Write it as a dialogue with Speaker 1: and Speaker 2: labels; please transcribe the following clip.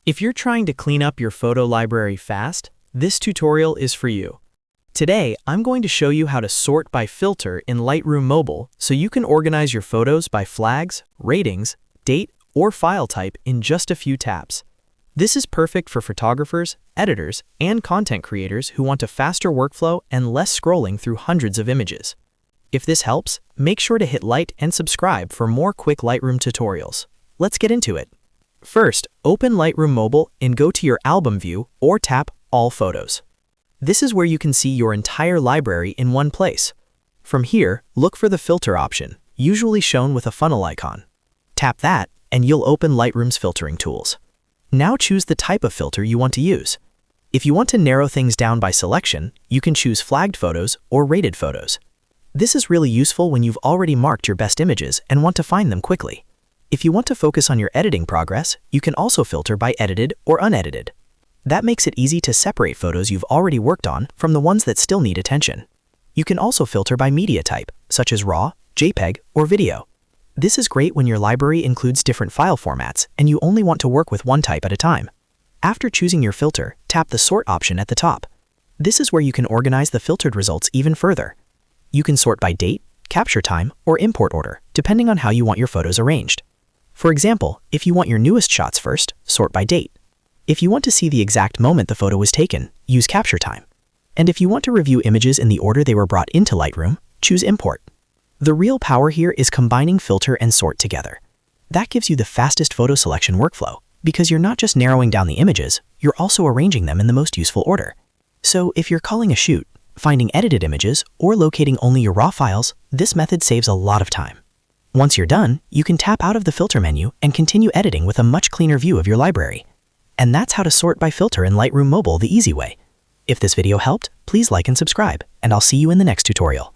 Speaker 1: If you're trying to clean up your photo library fast, this tutorial is for you. Today, I'm going to show you how to sort by filter in Lightroom Mobile so you can organize your photos by flags, ratings, date, or file type in just a few taps. This is perfect for photographers, editors, and content creators who want a faster workflow and less scrolling through hundreds of images. If this helps, make sure to hit like and subscribe for more quick Lightroom tutorials. Let's get into it. First, open Lightroom Mobile and go to your album view or tap All Photos. This is where you can see your entire library in one place. From here, look for the filter option, usually shown with a funnel icon. Tap that, and you'll open Lightroom's filtering tools. Now choose the type of filter you want to use. If you want to narrow things down by selection, you can choose flagged photos or rated photos. This is really useful when you've already marked your best images and want to find them quickly. If you want to focus on your editing progress, you can also filter by edited or unedited. That makes it easy to separate photos you've already worked on from the ones that still need attention. You can also filter by media type, such as RAW, JPEG, or video. This is great when your library includes different file formats and you only want to work with one type at a time. After choosing your filter, tap the Sort option at the top. This is where you can organize the filtered results even further. You can sort by date, capture time, or import order, depending on how you want your photos arranged. For example, if you want your newest shots first, sort by date. If you want to see the exact moment the photo was taken, use capture time. And if you want to review images in the order they were brought into Lightroom, choose import. The real power here is combining filter and sort together. That gives you the fastest photo selection workflow, because you're not just narrowing down the images, you're also arranging them in the most useful order. So if you're calling a shoot, finding edited images, or locating only your RAW files, this method saves a lot of time. Once you're done, you can tap out of the filter menu and continue editing with a much cleaner view of your library. And that's how to sort by filter in Lightroom Mobile the easy way. If this video helped, please like and subscribe, and I'll see you in the next tutorial.